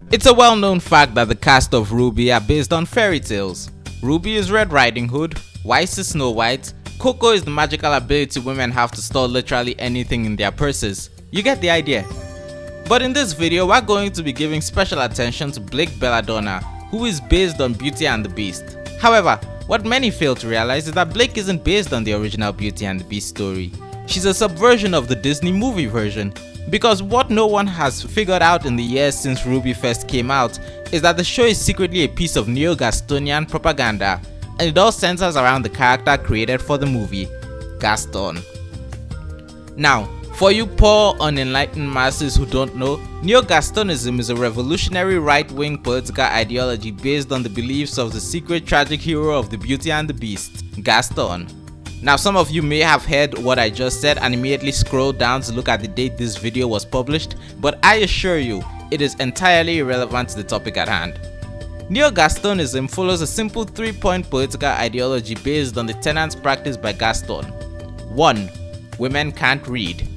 It's a well-known fact that the cast of RWBY are based on fairy tales. Ruby is Red Riding Hood, Weiss is Snow White, Coco is the magical ability women have to store literally anything in their purses. You get the idea. But in this video, we're going to be giving special attention to Blake Belladonna, who is based on Beauty and the Beast. However, what many fail to realize is that Blake isn't based on the original Beauty and the Beast story. She's a subversion of the Disney movie version. Because what no one has figured out in the years since RWBY first came out is that the show is secretly a piece of Neo-Gastonian propaganda, and it all centers around the character created for the movie, Gaston. Now, for you poor unenlightened masses who don't know, Neo-Gastonism is a revolutionary right-wing political ideology based on the beliefs of the secret tragic hero of the Beauty and the Beast, Gaston. Now, some of you may have heard what I just said and immediately scrolled down to look at the date this video was published, but I assure you, it is entirely irrelevant to the topic at hand. Neo-Gastonism follows a simple 3-point political ideology based on the tenets practiced by Gaston. 1. Women can't read.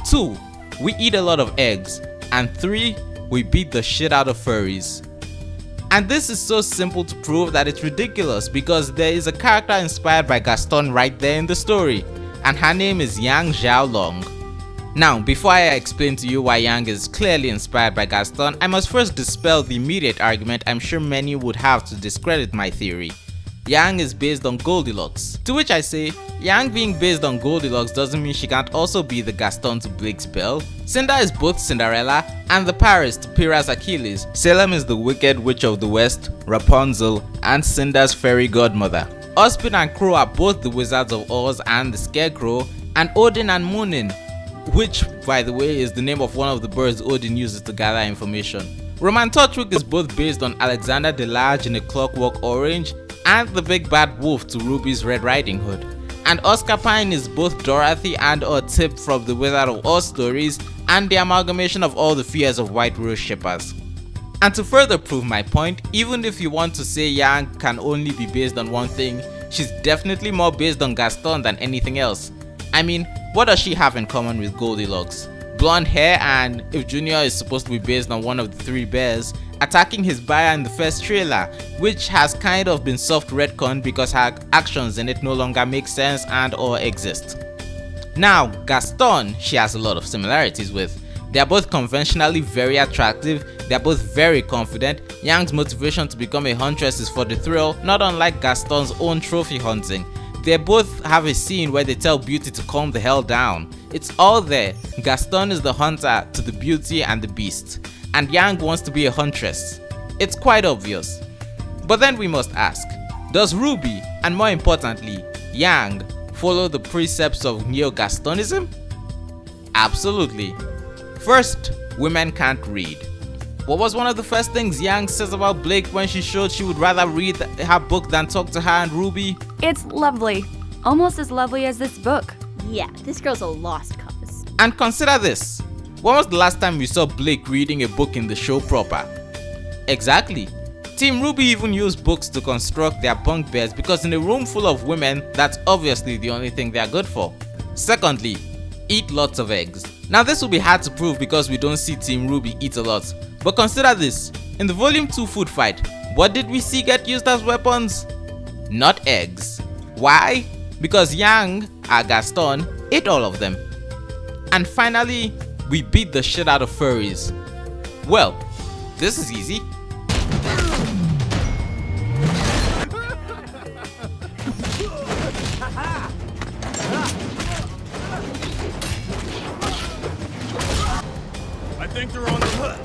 2. We eat a lot of eggs. And 3. We beat the shit out of furries. And this is so simple to prove that it's ridiculous because there is a character inspired by Gaston right there in the story, and her name is Yang Xiao. Now, before I explain to you why Yang is clearly inspired by Gaston, I must first dispel the immediate argument I'm sure many would have to discredit my theory. Yang is based on Goldilocks. To which I say, Yang being based on Goldilocks doesn't mean she can't also be the Gaston to Blake's Belle. Cinder is both Cinderella and the Paris to Pyrrha's Achilles. Salem is the Wicked Witch of the West, Rapunzel, and Cinder's fairy godmother. Ozpin and Crow are both the Wizards of Oz and the Scarecrow, and Odin and Munin, which by the way is the name of one of the birds Odin uses to gather information. Roman Torchwick is both based on Alexander the Large in A Clockwork Orange and the Big Bad Wolf to RWBY's Red Riding Hood. And Oscar Pine is both Dorothy and or Tip from the Wizard of Oz stories and the amalgamation of all the fears of White Rose shippers. And to further prove my point, even if you want to say Yang can only be based on one thing, she's definitely more based on Gaston than anything else. I mean, what does she have in common with Goldilocks? Blonde hair, and if Junior is supposed to be based on one of the three bears, attacking his buyer in the first trailer, which has kind of been soft retconned because her actions in it no longer make sense and or exist. Now, Gaston, she has a lot of similarities with. They are both conventionally very attractive, they are both very confident. Yang's motivation to become a huntress is for the thrill, not unlike Gaston's own trophy hunting. They both have a scene where they tell Beauty to calm the hell down. It's all there. Gaston is the hunter to the Beauty and the Beast, and Yang wants to be a huntress. It's quite obvious. But then we must ask, does RWBY, and more importantly, Yang, follow the precepts of Neo-Gastonism? Absolutely. First, women can't read. What was one of the first things Yang says about Blake when she showed she would rather read her book than talk to her and RWBY? It's lovely. Almost as lovely as this book. Yeah, this girl's a lost cause. And consider this. When was the last time we saw Blake reading a book in the show proper? Exactly. Team RWBY even used books to construct their bunk beds because in a room full of women, that's obviously the only thing they are good for. Secondly, eat lots of eggs. Now this will be hard to prove because we don't see Team RWBY eat a lot. But consider this, in the Volume 2 food fight, what did we see get used as weapons? Not eggs. Why? Because Yang, our Gaston, ate all of them. And finally, we beat the shit out of furries. Well, this is easy. I think they're on the hook.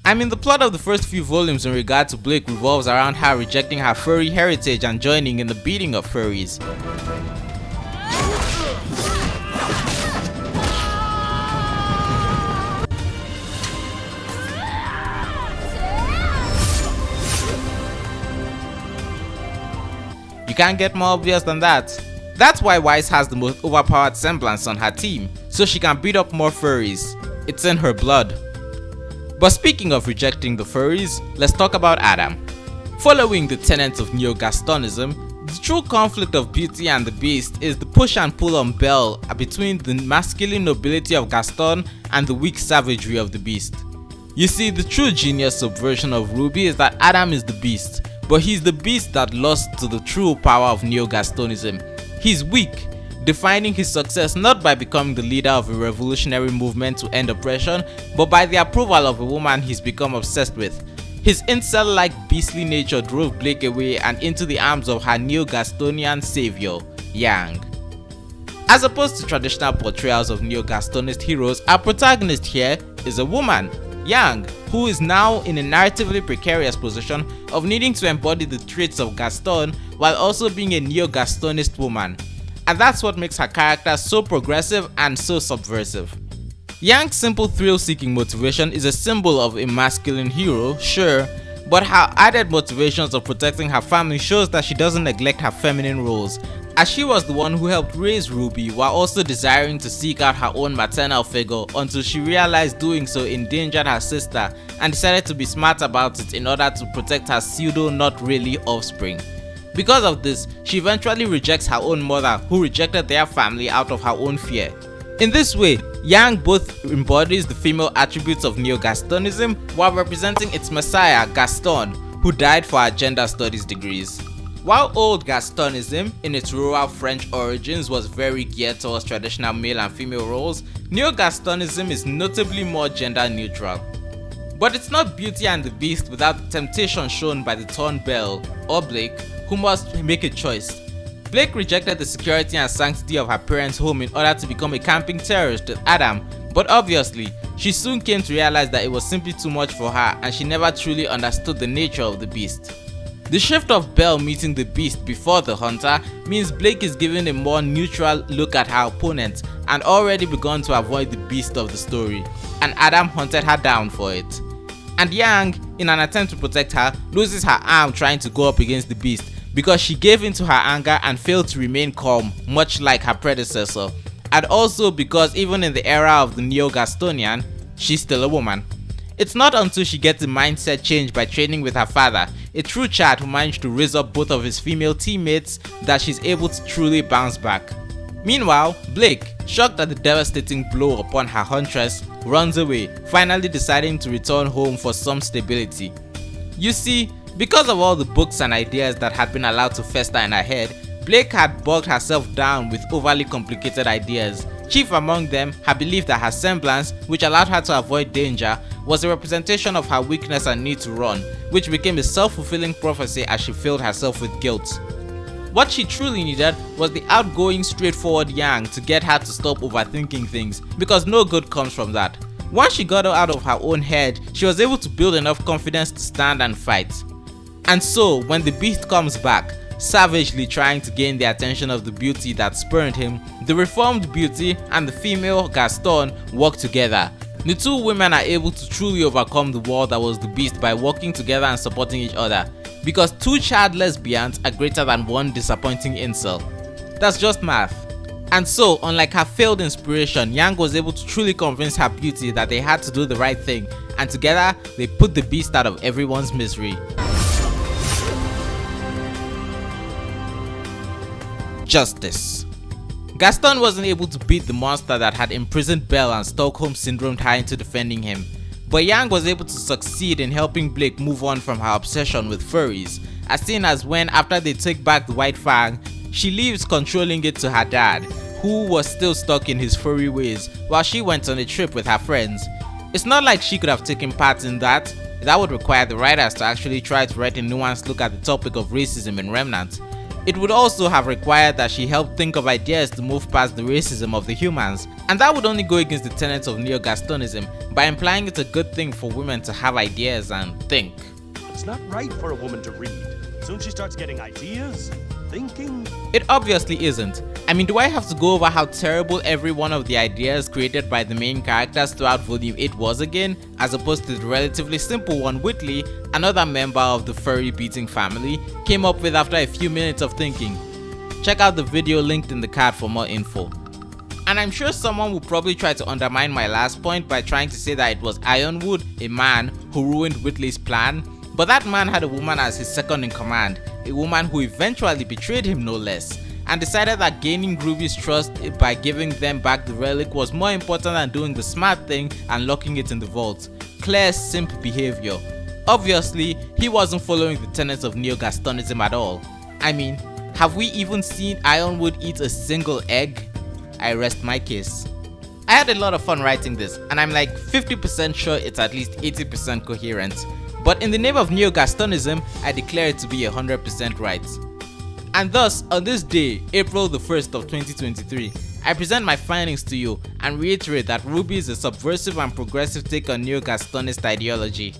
I mean, the plot of the first few volumes in regard to Blake revolves around her rejecting her furry heritage and joining in the beating of furries. You can't get more obvious than that. That's why Weiss has the most overpowered semblance on her team, so she can beat up more furries. It's in her blood. But speaking of rejecting the furries, let's talk about Adam. Following the tenets of Neo-Gastonism, the true conflict of Beauty and the Beast is the push and pull on Belle between the masculine nobility of Gaston and the weak savagery of the Beast. You see, the true genius subversion of RWBY is that Adam is the Beast, but he's the Beast that lost to the true power of Neo-Gastonism. He's weak, defining his success not by becoming the leader of a revolutionary movement to end oppression, but by the approval of a woman he's become obsessed with. His incel-like beastly nature drove Blake away and into the arms of her Neo-Gastonian savior, Yang. As opposed to traditional portrayals of Neo-Gastonist heroes, our protagonist here is a woman, Yang, who is now in a narratively precarious position of needing to embody the traits of Gaston while also being a Neo-Gastonist woman. And that's what makes her character so progressive and so subversive. Yang's simple thrill-seeking motivation is a symbol of a masculine hero, sure, but her added motivations of protecting her family shows that she doesn't neglect her feminine roles, as she was the one who helped raise RWBY while also desiring to seek out her own maternal figure until she realized doing so endangered her sister and decided to be smart about it in order to protect her pseudo not really offspring. Because of this, she eventually rejects her own mother, who rejected their family out of her own fear. In this way, Yang both embodies the female attributes of Neo-Gastonism while representing its messiah, Gaston, who died for her gender studies degrees. While old Gastonism, in its rural French origins, was very geared towards traditional male and female roles, Neo-Gastonism is notably more gender neutral. But it's not Beauty and the Beast without the temptation shown by the torn Belle, or Blake, who must make a choice. Blake rejected the security and sanctity of her parents' home in order to become a camping terrorist with Adam, but obviously, she soon came to realize that it was simply too much for her and she never truly understood the nature of the Beast. The shift of Belle meeting the Beast before the Hunter means Blake is given a more neutral look at her opponent and already begun to avoid the Beast of the story, and Adam hunted her down for it. And Yang, in an attempt to protect her, loses her arm trying to go up against the Beast because she gave in to her anger and failed to remain calm, much like her predecessor, and also because even in the era of the Neo-Gastonian, she's still a woman. It's not until she gets the mindset change by training with her father, a true Chad who managed to raise up both of his female teammates, that she's able to truly bounce back. Meanwhile, Blake, shocked at the devastating blow upon her Huntress, runs away, finally deciding to return home for some stability. You see, because of all the books and ideas that had been allowed to fester in her head, Blake had bogged herself down with overly complicated ideas. Chief among them, her belief that her semblance, which allowed her to avoid danger, was a representation of her weakness and need to run, which became a self-fulfilling prophecy as she filled herself with guilt. What she truly needed was the outgoing, straightforward Yang to get her to stop overthinking things, because no good comes from that. Once she got out of her own head, she was able to build enough confidence to stand and fight. And so, when the Beast comes back, savagely trying to gain the attention of the Beauty that spurned him, the reformed Beauty and the female Gaston work together. The two women are able to truly overcome the war that was the Beast by working together and supporting each other, because two child lesbians are greater than one disappointing incel. That's just math. And so, unlike her failed inspiration, Yang was able to truly convince her Beauty that they had to do the right thing, and together they put the Beast out of everyone's misery. Justice. Gaston wasn't able to beat the monster that had imprisoned Belle and Stockholm syndromed her into defending him, but Yang was able to succeed in helping Blake move on from her obsession with furries, as seen as when, after they take back the White Fang, she leaves controlling it to her dad, who was still stuck in his furry ways, while she went on a trip with her friends. It's not like she could have taken part in that. That would require the writers to actually try to write a nuanced look at the topic of racism in Remnant. It would also have required that she help think of ideas to move past the racism of the humans, and that would only go against the tenets of Neo-Gastonism by implying it's a good thing for women to have ideas and think. It's not right for a woman to read. Soon she starts getting ideas, thinking. It obviously isn't. I mean, do I have to go over how terrible every one of the ideas created by the main characters throughout Volume 8 was again, as opposed to the relatively simple one Whitley, another member of the furry beating family, came up with after a few minutes of thinking? Check out the video linked in the card for more info. And I'm sure someone will probably try to undermine my last point by trying to say that it was Ironwood, a man, who ruined Whitley's plan, but that man had a woman as his second in command, a woman who eventually betrayed him no less. and decided that gaining RWBY's trust by giving them back the relic was more important than doing the smart thing and locking it in the vault. Clear simp behavior. Obviously, he wasn't following the tenets of Neo-Gastonism at all. I mean, have we even seen Ironwood eat a single egg? I rest my case. I had a lot of fun writing this, and I'm like 50% sure it's at least 80% coherent. But in the name of Neo-Gastonism, I declare it to be 100% right. And thus, on this day, April the 1st of 2023, I present my findings to you and reiterate that RWBY is a subversive and progressive take on Neo-Gastonist ideology.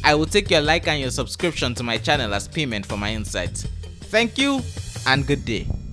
I will take your like and your subscription to my channel as payment for my insights. Thank you and good day.